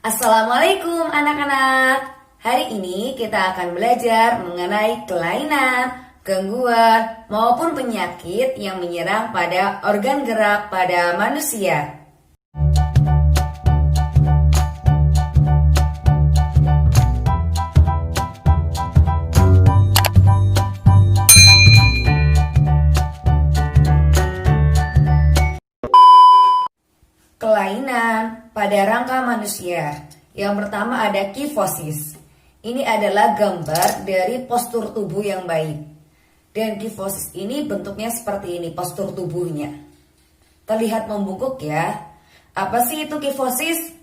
Assalamualaikum anak-anak. Hari ini kita akan belajar mengenai kelainan, gangguan, maupun penyakit yang menyerang pada organ gerak pada manusia. Kelainan pada rangka manusia. Yang pertama ada kifosis. Ini adalah gambar dari postur tubuh yang baik. Dan kifosis ini bentuknya seperti ini postur tubuhnya. Terlihat membungkuk ya. Apa sih itu kifosis?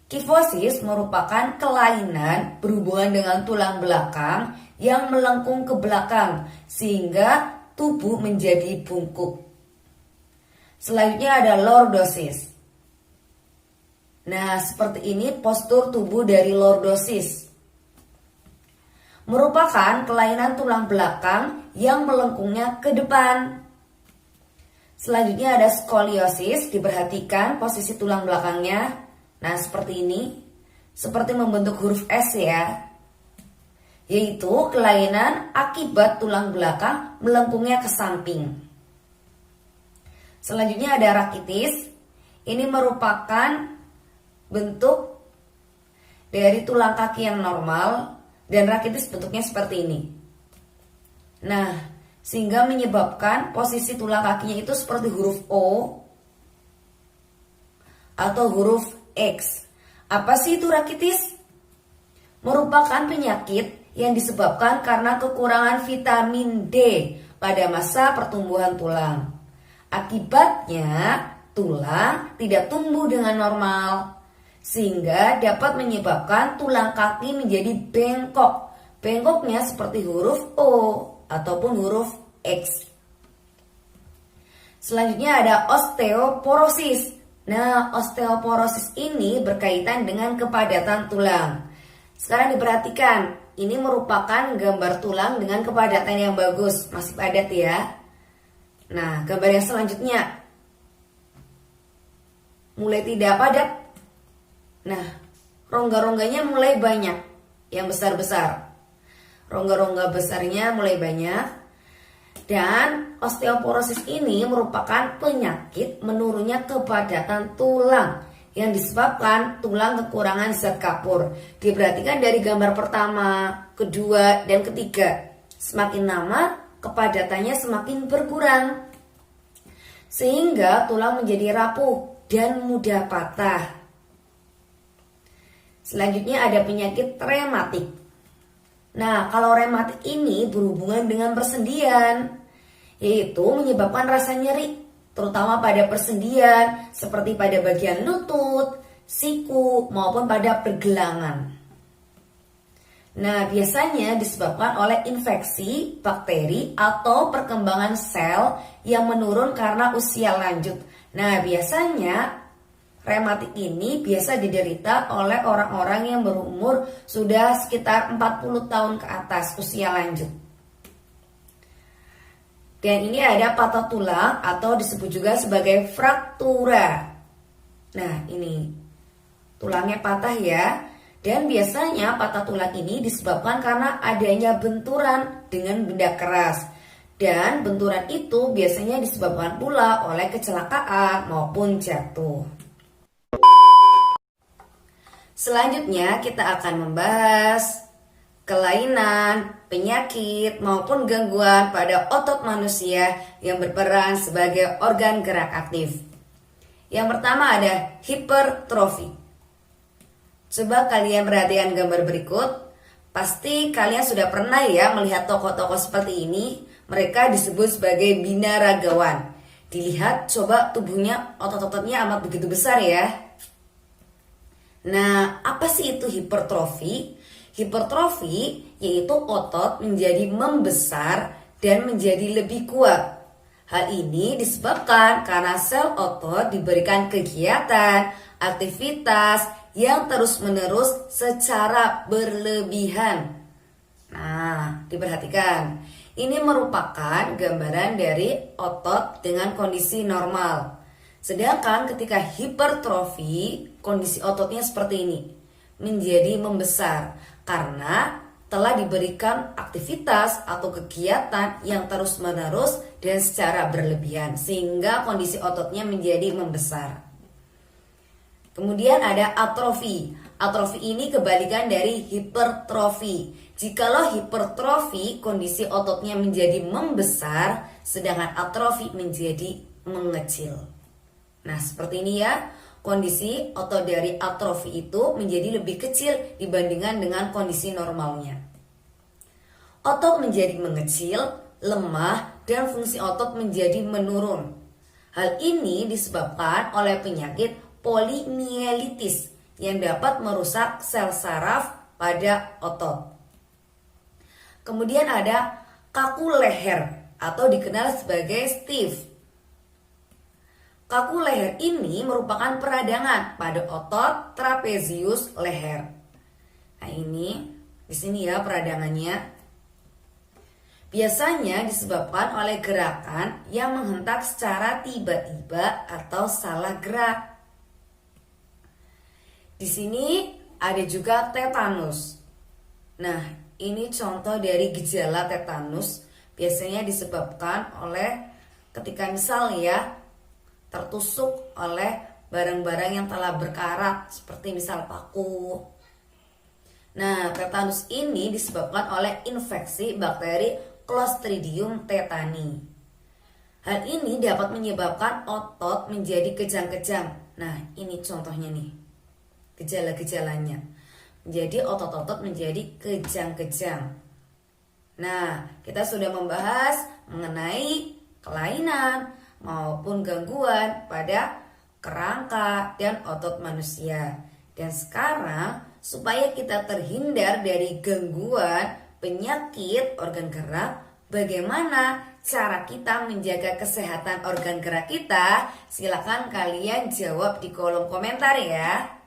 Kifosis merupakan kelainan berhubungan dengan tulang belakang yang melengkung ke belakang sehingga tubuh menjadi bungkuk. Selanjutnya ada lordosis. Nah, seperti ini postur tubuh dari lordosis. Merupakan kelainan tulang belakang yang melengkungnya ke depan. Selanjutnya ada skoliosis, diperhatikan posisi tulang belakangnya. Nah, seperti ini. Seperti membentuk huruf S ya. Yaitu kelainan akibat tulang belakang melengkungnya ke samping. Selanjutnya ada rakitis. Ini merupakan bentuk dari tulang kaki yang normal dan rakitis bentuknya seperti ini. Nah, sehingga menyebabkan posisi tulang kakinya itu seperti huruf O atau huruf X. Apa sih itu rakitis? Merupakan penyakit yang disebabkan karena kekurangan vitamin D pada masa pertumbuhan tulang. Akibatnya, tulang tidak tumbuh dengan normal, sehingga dapat menyebabkan tulang kaki menjadi bengkok. Bengkoknya seperti huruf O ataupun huruf X. Selanjutnya ada osteoporosis. Nah, osteoporosis ini berkaitan dengan kepadatan tulang. Sekarang diperhatikan, ini merupakan gambar tulang dengan kepadatan yang bagus, masih padat ya. Nah, gambar yang selanjutnya mulai tidak padat. Nah, rongga-rongganya mulai banyak, yang besar-besar. Rongga-rongga besarnya mulai banyak. Dan osteoporosis ini merupakan penyakit menurunnya kepadatan tulang yang disebabkan tulang kekurangan zat kapur. Diperhatikan dari gambar pertama, kedua, dan ketiga. Semakin lama, kepadatannya semakin berkurang. Sehingga tulang menjadi rapuh dan mudah patah. Selanjutnya ada penyakit rematik. Nah, kalau rematik ini berhubungan dengan persendian, yaitu menyebabkan rasa nyeri, terutama pada persendian, seperti pada bagian lutut, siku, maupun pada pergelangan. Nah, biasanya disebabkan oleh infeksi, bakteri, atau perkembangan sel yang menurun karena usia lanjut. Nah, biasanya rematik ini biasa diderita oleh orang-orang yang berumur sudah sekitar 40 tahun ke atas usia lanjut. Dan ini ada patah tulang atau disebut juga sebagai fraktura. Nah, ini tulangnya patah ya. Dan biasanya patah tulang ini disebabkan karena adanya benturan dengan benda keras. Dan benturan itu biasanya disebabkan pula oleh kecelakaan maupun jatuh. Selanjutnya kita akan membahas kelainan, penyakit, maupun gangguan pada otot manusia yang berperan sebagai organ gerak aktif. Yang pertama ada hipertrofi. Coba kalian perhatikan gambar berikut. Pasti kalian sudah pernah ya melihat tokoh-tokoh seperti ini. Mereka disebut sebagai binaragawan. Dilihat coba tubuhnya, otot-ototnya amat begitu besar ya. Nah, apa sih itu hipertrofi? Hipertrofi yaitu otot menjadi membesar dan menjadi lebih kuat. Hal ini disebabkan karena sel otot diberikan kegiatan, aktivitas yang terus-menerus secara berlebihan. Nah, diperhatikan. Ini merupakan gambaran dari otot dengan kondisi normal. Sedangkan ketika hipertrofi, kondisi ototnya seperti ini, menjadi membesar karena telah diberikan aktivitas atau kegiatan yang terus-menerus dan secara berlebihan sehingga kondisi ototnya menjadi membesar. Kemudian ada atrofi. Atrofi ini kebalikan dari hipertrofi. Jikalau hipertrofi, kondisi ototnya menjadi membesar, sedangkan atrofi menjadi mengecil. Nah, seperti ini ya. Kondisi otot dari atrofi itu menjadi lebih kecil dibandingkan dengan kondisi normalnya. Otot menjadi mengecil, lemah, dan fungsi otot menjadi menurun. Hal ini disebabkan oleh penyakit polimielitis yang dapat merusak sel saraf pada otot. Kemudian ada kaku leher atau dikenal sebagai stiff. Kaku leher ini merupakan peradangan pada otot trapezius leher. Nah, ini di sini ya peradangannya. Biasanya disebabkan oleh gerakan yang menghentak secara tiba-tiba atau salah gerak. Di sini ada juga tetanus. Nah, ini contoh dari gejala tetanus. Biasanya disebabkan oleh ketika misal ya tertusuk oleh barang-barang yang telah berkarat seperti misal paku. Nah, tetanus ini disebabkan oleh infeksi bakteri Clostridium tetani. Hal ini dapat menyebabkan otot menjadi kejang-kejang. Nah, ini contohnya nih. Gejala-gejalanya. Jadi otot-otot menjadi kejang-kejang. Nah, kita sudah membahas mengenai kelainan maupun gangguan pada kerangka dan otot manusia. Dan sekarang supaya kita terhindar dari gangguan penyakit organ gerak, bagaimana cara kita menjaga kesehatan organ gerak kita? Silakan kalian jawab di kolom komentar ya.